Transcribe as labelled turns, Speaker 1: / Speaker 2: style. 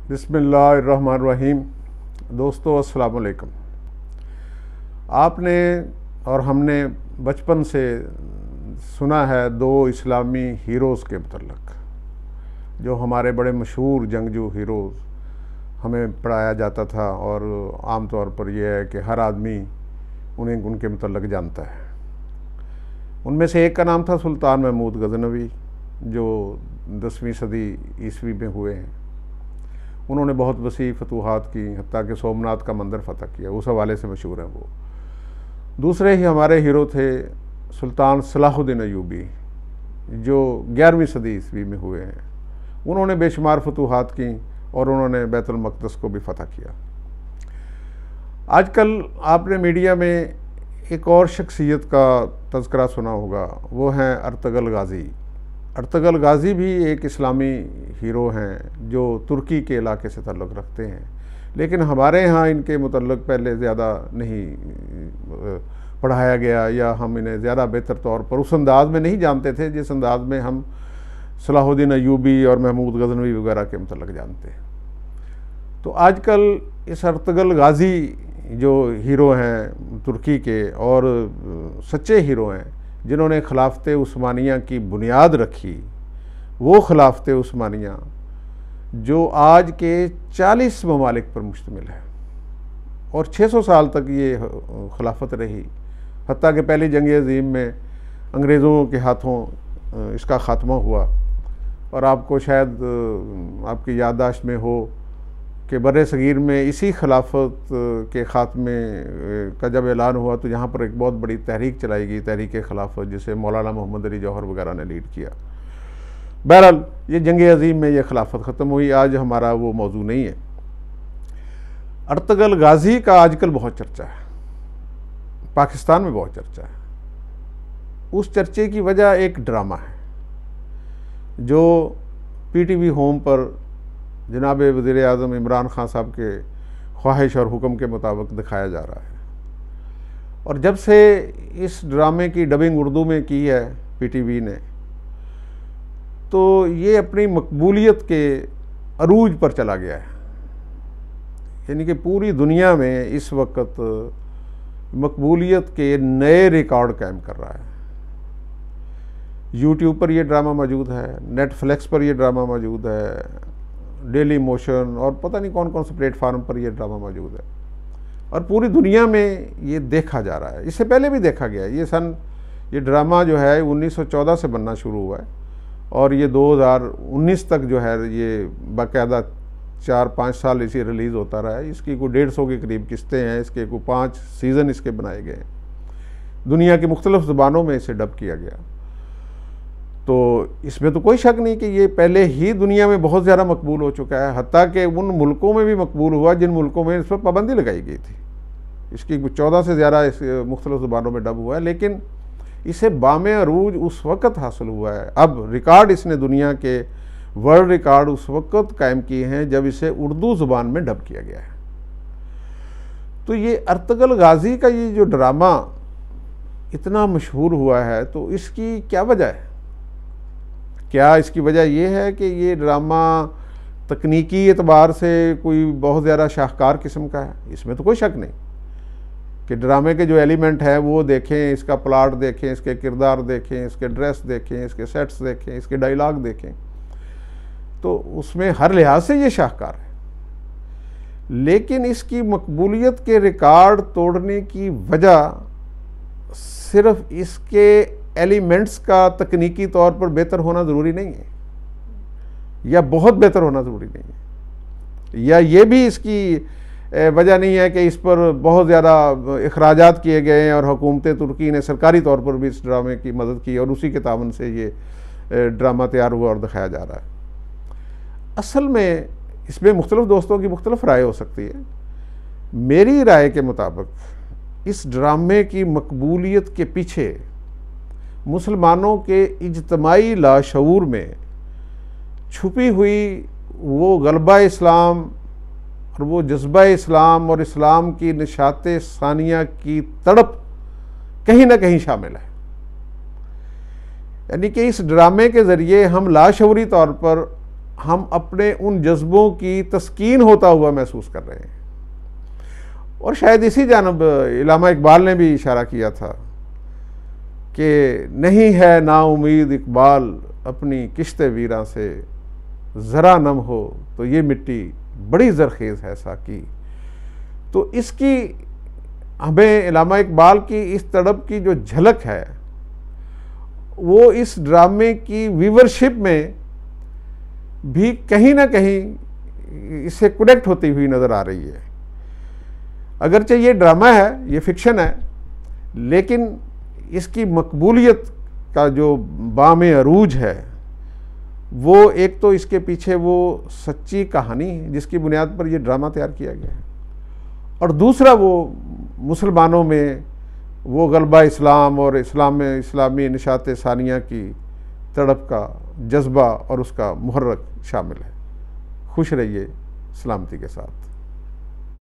Speaker 1: बिस्मिल्लाहिर्रहमानिर्रहीम। दोस्तों अस्सलाम वालेकुम। आपने और हमने बचपन से सुना है दो इस्लामी हीरोज़ के मुतल्लक, जो हमारे बड़े मशहूर जंगजू हीरोज़ हमें पढ़ाया जाता था, और आम तौर पर यह है कि हर आदमी उन्हें उनके मुतल्लक जानता है। उनमें से एक का नाम था सुल्तान महमूद गज़नवी, जो 10वीं सदी ईस्वी में हुए हैं। उन्होंने बहुत वसी फतूहात की, हत्ता कि सोमनाथ का मंदिर फ़तह किया, उस हवाले से मशहूर हैं वो। दूसरे ही हमारे हीरो थे सुल्तान सलाहुद्दीन अयूबी, जो 11वीं सदी ईस्वी में हुए हैं। उन्होंने बेशुमार फतूहात की और उन्होंने बैतुल मक़दस को भी फ़तह किया। आजकल आपने मीडिया में एक और शख्सियत का तज़किरा सुना होगा, वो हैं अर्तुग़रुल गाज़ी। अर्तुग़रुल गाज़ी भी एक इस्लामी हीरो हैं जो तुर्की के इलाके से ताल्लुक़ रखते हैं, लेकिन हमारे यहाँ इनके मुतल्लिक़ पहले ज़्यादा नहीं पढ़ाया गया, या हम इन्हें ज़्यादा बेहतर तौर पर उस अंदाज़ में नहीं जानते थे जिस अंदाज़ में हम सलाहुद्दीन अयूबी और महमूद गज़नवी वगैरह के मुतल्लिक़ जानते हैं। तो आजकल इस अर्तुग़रुल गाज़ी जो हीरो हैं तुर्की के, और सच्चे हीरो हैं जिन्होंने खिलाफत उस्मानिया की बुनियाद रखी, वो खिलाफत उस्मानिया जो आज के 40 ममालिक पर मुश्तमिल है और 600 साल तक ये खिलाफत रही, हत्ता कि पहली जंग अज़ीम में अंग्रेज़ों के हाथों इसका ख़ात्मा हुआ। और आपको शायद आपकी याददाश्त में हो कि बर्रे सगीर में इसी खिलाफत के ख़ात्मे का जब ऐलान हुआ तो यहाँ पर एक बहुत बड़ी तहरीक चलाई गई, तहरीक खिलाफत, जिसे मौलाना मोहम्मद अली जौहर वगैरह ने लीड किया। बहरहाल ये जंग अज़ीम में ये खिलाफत ख़त्म हुई। आज हमारा वो मौजू नहीं है। अर्तुग़रुल गाज़ी का आजकल बहुत चर्चा है, पाकिस्तान में बहुत चर्चा है। उस चर्चे की वजह एक ड्रामा है जो PTV होम पर जनाब वज़ीर आज़म इमरान खान साहब के ख्वाहिश और हुक्म के मुताबिक दिखाया जा रहा है। और जब से इस ड्रामे की डबिंग उर्दू में की है PTV ने, तो ये अपनी मकबूलियत के अरूज पर चला गया है। यानी कि पूरी दुनिया में इस वक्त मकबूलियत के नए रिकॉर्ड कायम कर रहा है। YouTube पर यह ड्रामा मौजूद है, नेटफ्लिक्स पर यह ड्रामा मौजूद है, डेली मोशन और पता नहीं कौन कौन से प्लेटफार्म पर यह ड्रामा मौजूद है, और पूरी दुनिया में ये देखा जा रहा है। इससे पहले भी देखा गया है। ये ड्रामा जो है 1914 से बनना शुरू हुआ है, और ये 2019 तक जो है ये बाकायदा 4-5 साल इसे रिलीज़ होता रहा है। इसकी कोई 150 के करीब किस्तें हैं, इसके कोई 5 सीज़न इसके बनाए गए हैं। दुनिया की मुख्तलिफ़ ज़ुबानों में इसे डब किया गया। तो इसमें तो कोई शक नहीं कि ये पहले ही दुनिया में बहुत ज़्यादा मकबूल हो चुका है, हत्ता कि उन मुल्कों में भी मकबूल हुआ जिन मुल्कों में इस पर पाबंदी लगाई गई थी। इसकी 14 से ज़्यादा इस मुख्तलिफ़ ज़ुबानों में डब हुआ है, लेकिन इसे बामे अरूज उस वक़्त हासिल हुआ है। अब रिकॉर्ड इसने दुनिया के वर्ल्ड रिकॉर्ड उस वक़्त कायम किए हैं जब इसे उर्दू ज़ुबान में डब किया गया है। तो ये अर्तुग़रुल गाज़ी का ये जो ड्रामा इतना मशहूर हुआ है, तो इसकी क्या वजह है? क्या इसकी वजह यह है कि ये ड्रामा तकनीकी एतबार से कोई बहुत ज़्यादा शाहकार किस्म का है? इसमें तो कोई शक नहीं कि ड्रामे के जो एलिमेंट हैं वो देखें, इसका प्लॉट देखें, इसके किरदार देखें, इसके ड्रेस देखें, इसके सेट्स देखें, इसके डायलॉग देखें, तो उसमें हर लिहाज से ये शाहकार है। लेकिन इसकी मकबूलियत के रिकॉर्ड तोड़ने की वजह सिर्फ इसके एलिमेंट्स का तकनीकी तौर पर बेहतर होना ज़रूरी नहीं है, या बहुत बेहतर होना ज़रूरी नहीं है, या ये भी इसकी वजह नहीं है कि इस पर बहुत ज़्यादा अखराजात किए गए हैं और हुकूमत तुर्की ने सरकारी तौर पर भी इस ड्रामे की मदद की और उसी के तावन से ये ड्रामा तैयार हुआ और दिखाया जा रहा है। असल में इसमें मुख्तलिफ़ दोस्तों की मुख्तलिफ राय हो सकती है। मेरी राय के मुताबिक इस ड्रामे की मकबूलियत के पीछे मुसलमानों के इज्तमाई लाशऊर में छुपी हुई वो गलबा इस्लाम और वो जज्बा इस्लाम और इस्लाम की निशात सानिया की तड़प कहीं ना कहीं शामिल है। यानी कि इस ड्रामे के ज़रिए हम लाशऊरी तौर पर हम अपने उन जज्बों की तस्कीन होता हुआ महसूस कर रहे हैं। और शायद इसी जानब इल्लामा इकबाल ने भी इशारा किया था कि नहीं है नाउमीद इकबाल अपनी किश्ते वीरां से, ज़रा नम हो तो ये मिट्टी बड़ी ज़रखेज़ है साकी। तो इसकी हमें इल्लामा इकबाल की इस तड़प की जो झलक है वो इस ड्रामे की व्यूवरशिप में भी कहीं ना कहीं इससे कनेक्ट होती हुई नज़र आ रही है। अगरचे ये ड्रामा है, ये फिक्शन है, लेकिन इसकी मकबूलियत का जो बाम अरूज है वो एक तो इसके पीछे वो सच्ची कहानी है जिसकी बुनियाद पर यह ड्रामा तैयार किया गया है, और दूसरा वो मुसलमानों में वो गलबा इस्लाम और इस्लाम में इस्लामी निशात सानिया की तड़प का जज्बा और उसका मुहर्रक शामिल है। खुश रहिए सलामती के साथ।